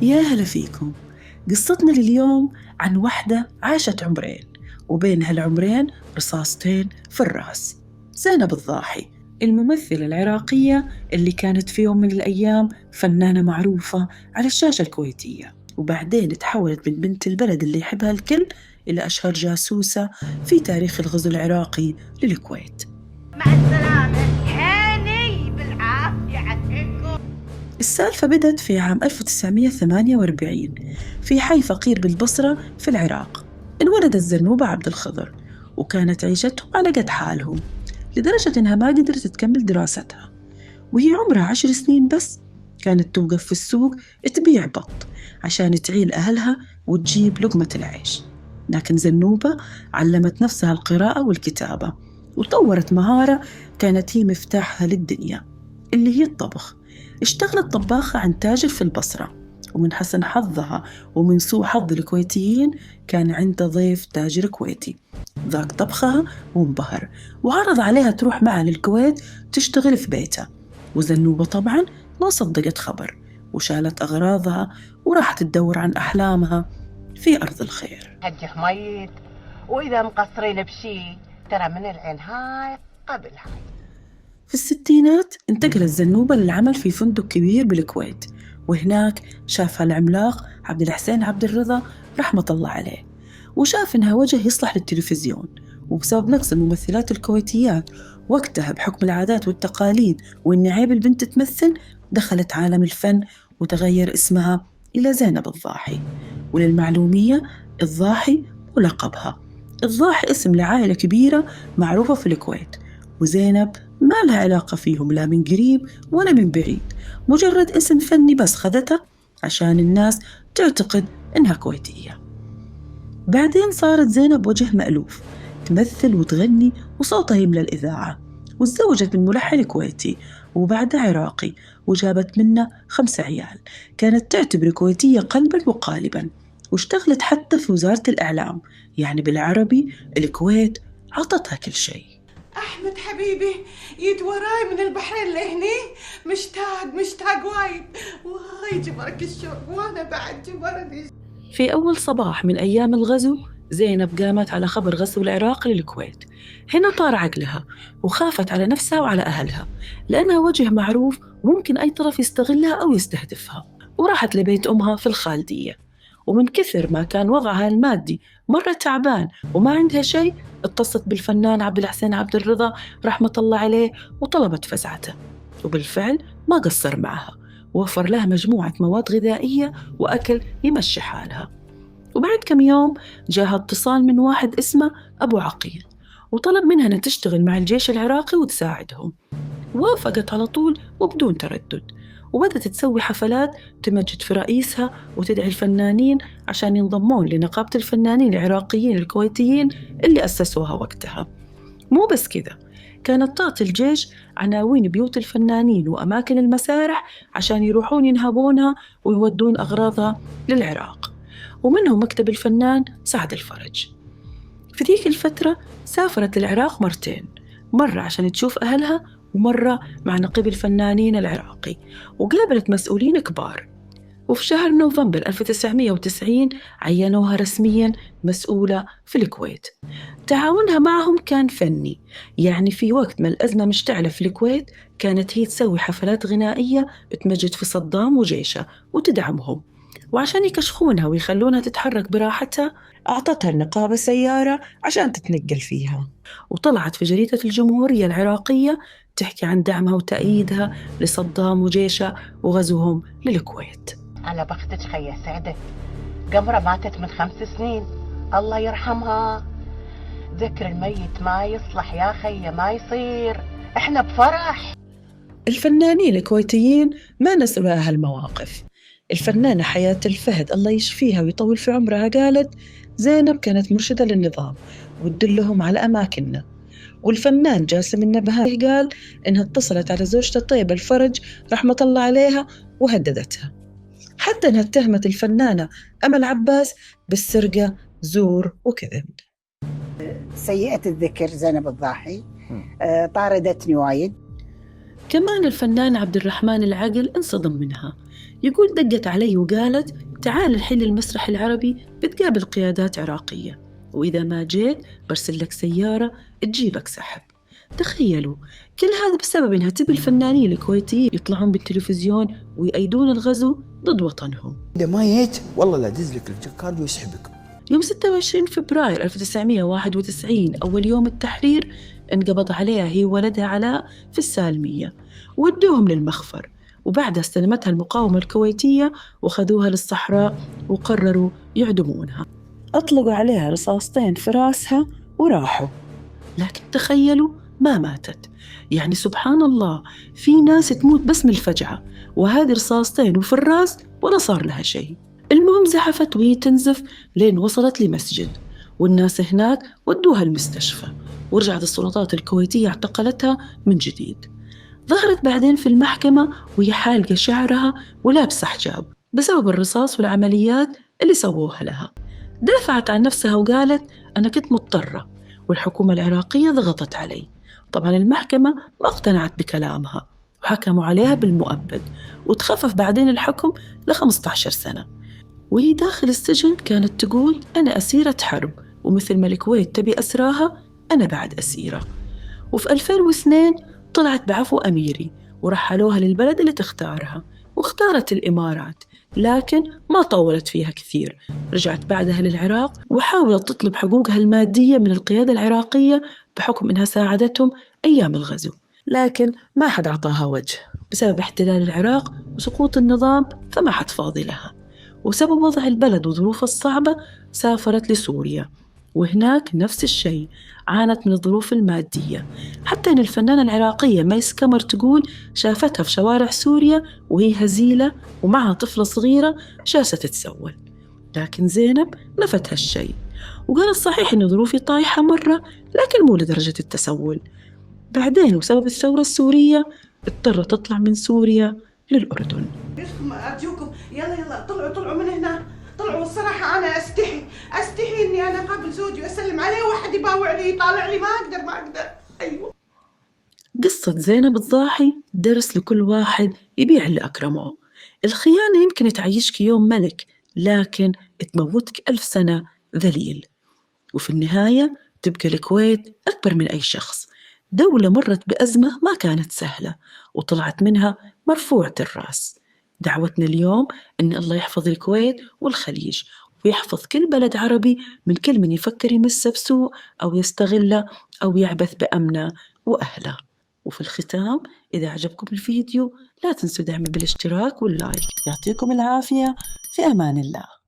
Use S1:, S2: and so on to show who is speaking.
S1: يا هلا فيكم. قصتنا لليوم عن وحدة عاشت عمرين، وبين هالعمرين رصاصتين في الرأس. زينب الضاحي، الممثلة العراقية اللي كانت في يوم من الأيام فنانة معروفة على الشاشة الكويتية، وبعدين تحولت من بنت البلد اللي يحبها الكل إلى أشهر جاسوسة في تاريخ الغزو العراقي للكويت.
S2: مع السلامة، هاني بالعافية عليكم.
S1: السالفة بدت في عام 1948 في حي فقير بالبصرة في العراق. انولدت زنوبة عبد الخضر، وكانت عيشتهم على قد حالهم، لدرجة إنها ما قدرت تكمل دراستها. وهي عمرها 10 سنين بس كانت توقف في السوق تبيع بط عشان تعيل أهلها وتجيب لقمة العيش. لكن زنوبة علمت نفسها القراءة والكتابة، وطورت مهارة كانت هي مفتاحها للدنيا، اللي هي الطبخ. اشتغلت طباخة عند تاجر في البصرة، ومن حسن حظها ومن سوء حظ الكويتيين كان عندها ضيف تاجر كويتي ذاق طبخها وانبهر، وعرض عليها تروح معه للكويت تشتغل في بيته. وزنوبة طبعا ما صدقت خبر، وشالت أغراضها وراحت تدور عن أحلامها في أرض الخير.
S2: حجك ميت، وإذا مقصرين بشي ترى من العين هاي قبل هاي.
S1: في الستينات انتقلت زنوبة للعمل في فندق كبير بالكويت، وهناك شافها العملاق عبد الحسين عبد الرضا رحمة الله عليه، وشاف إنها وجه يصلح للتلفزيون. وبسبب نقص الممثلات الكويتيات وقتها بحكم العادات والتقاليد وإن عيب البنت تمثل، دخلت عالم الفن وتغير اسمها إلى زينب الضاحي. وللمعلومية، الضاحي ولقبها. الضاحي اسم لعائلة كبيرة معروفة في الكويت، وزينب ما لها علاقة فيهم لا من قريب ولا من بعيد، مجرد اسم فني بس خذته عشان الناس تعتقد إنها كويتية. بعدين صارت زينب وجه مألوف، تمثل وتغني وصوتها يملى الإذاعة، وتزوجت من ملحن كويتي وبعدها عراقي، وجابت منه 5 عيال. كانت تعتبر كويتية قلبا وقالبا، واشتغلت حتى في وزارة الإعلام، يعني بالعربي الكويت عطتها كل شيء.
S3: أحمد حبيبي يد وراي من البحرين لهني، مشتاق وايد، واي جبرك الشوق وانا بعد جبرني.
S1: في أول صباح من أيام الغزو، زينب قامت على خبر غزو العراق للكويت. هنا طار عقلها وخافت على نفسها وعلى أهلها، لأنها وجه معروف وممكن أي طرف يستغلها أو يستهدفها. وراحت لبيت أمها في الخالدية، ومن كثر ما كان وضعها المادي مرة تعبان وما عندها شيء، اتصلت بالفنان عبد الحسين عبد الرضا رحمة الله عليه وطلبت فزعته. وبالفعل ما قصر معها، ووفر لها مجموعة مواد غذائية وأكل يمشي حالها. وبعد كم يوم جاها اتصال من واحد اسمه أبو عقيل، وطلب منها أن تشتغل مع الجيش العراقي وتساعدهم. وافقت على طول وبدون تردد، وبدأت تسوي حفلات تمجد في رئيسها وتدعي الفنانين عشان ينضمون لنقابة الفنانين العراقيين الكويتيين اللي أسسوها وقتها. مو بس كذا، كانت تعطي الجيش عناوين بيوت الفنانين وأماكن المسارح عشان يروحون ينهبونها ويودون أغراضها للعراق، ومنهم مكتب الفنان سعد الفرج. في ذيك الفترة سافرت للعراق مرتين، مرة عشان تشوف أهلها، ومرة مع نقيب الفنانين العراقي، وقابلت مسؤولين كبار. وفي شهر نوفمبر 1990 عينوها رسمياً مسؤولة في الكويت. تعاونها معهم كان فني، يعني في وقت ما الأزمة مشتعلة في الكويت كانت هي تسوي حفلات غنائية تمجد في صدام وجيشه وتدعمهم. وعشان يكشخونها ويخلونها تتحرك براحتها، أعطتها النقابة سيارة عشان تتنقل فيها، وطلعت في جريدة الجمهورية العراقية تحكي عن دعمها وتأييدها لصدام وجيشه وغزوهم للكويت.
S2: على بختك خيا سعدت، قمرة ماتت من 5 سنين، الله يرحمها. ذكر الميت ما يصلح يا خيا، ما يصير، احنا بفرح.
S1: الفنانين الكويتيين ما نسوا لها هالمواقف. الفنانة حياة الفهد الله يشفيها ويطول في عمرها قالت: زينب كانت مرشدة للنظام وتدلهم على أماكننا. والفنان جاسم النبهاني قال إنها اتصلت على زوجته الطيبة الفرج رحمة الله عليها وهددتها، حتى إنها اتهمت الفنانة أمل عباس بالسرقة، زور وكذب.
S4: سيئة الذكر زينب الضاحي طاردتني وايد.
S1: كمان الفنان عبد الرحمن العقل انصدم منها، يقول دقت علي وقالت تعال الحين المسرح العربي بتقابل قيادات عراقية، وإذا ما جيت برسل لك سيارة تجيبك سحب. تخيلوا كل هذا بسبب إنها تبي الفنانين الكويتيين يطلعون بالتلفزيون ويأيدون الغزو ضد وطنهم.
S5: إذا ما جيت والله لا دز لك الكارد ويسحبك.
S1: يوم 26 فبراير 1991 أول يوم التحرير انقبض عليها هي وولدها علاء في السالمية ودوهم للمخفر، وبعدها استلمتها المقاومة الكويتية وخذوها للصحراء وقرروا يعدمونها. أطلقوا عليها رصاصتين في راسها وراحوا، لكن تخيلوا ما ماتت. يعني سبحان الله، في ناس تموت بس من الفجعة، وهذه رصاصتين وفي الراس ولا صار لها شيء. المهم زحفت وهي تنزف لين وصلت لمسجد، والناس هناك ودوها المستشفى، ورجعت السلطات الكويتية اعتقلتها من جديد. ظهرت بعدين في المحكمة وهي حالقة شعرها ولابسة حجاب بسبب الرصاص والعمليات اللي سووها لها. دافعت عن نفسها وقالت أنا كنت مضطرة والحكومة العراقية ضغطت علي. طبعا المحكمة ما اقتنعت بكلامها وحكموا عليها بالمؤبد، وتخفف بعدين الحكم ل15 سنة. وهي داخل السجن كانت تقول أنا أسيرة حرب، ومثل ما الكويت تبي أسراها أنا بعد أسيرة. وفي 2002 طلعت بعفو أميري ورحلوها للبلد اللي تختارها، واختارت الإمارات، لكن ما طولت فيها كثير. رجعت بعدها للعراق وحاولت تطلب حقوقها المادية من القيادة العراقية بحكم أنها ساعدتهم أيام الغزو، لكن ما حد عطاها وجه بسبب احتلال العراق وسقوط النظام، فما حد فاضي لها. وسبب وضع البلد وظروفها الصعبة سافرت لسوريا، وهناك نفس الشيء عانت من الظروف المادية، حتى أن الفنانة العراقية ميس كمر تقول شافتها في شوارع سوريا وهي هزيلة ومعها طفلة صغيرة جالسة تتسول. لكن زينب نفت هالشيء وقالت صحيح أن ظروفي طايحة مرة، لكن مو لدرجة التسول. بعدين وسبب الثورة السورية اضطرت تطلع من سوريا للأردن.
S3: أرجوكم يلا طلعوا من هنا، طلعوا. الصراحة أنا أستحي إني أنا أقابل زوجي وأسلم عليه وواحد يباوعني يطالع لي، ما أقدر. أيوة.
S1: قصة زينب الضاحي درس لكل واحد يبيع اللي أكرمه. الخيانة يمكن تعيشك يوم ملك، لكن تموتك 1000 سنة ذليل. وفي النهاية تبقى الكويت أكبر من أي شخص، دولة مرت بأزمة ما كانت سهلة وطلعت منها مرفوعة الرأس. دعوتنا اليوم أن الله يحفظ الكويت والخليج، ويحفظ كل بلد عربي من كل من يفكر يمسه بسوء أو يستغله أو يعبث بأمنه وأهله. وفي الختام، إذا عجبكم الفيديو لا تنسوا دعمه بالاشتراك واللايك. يعطيكم العافية، في أمان الله.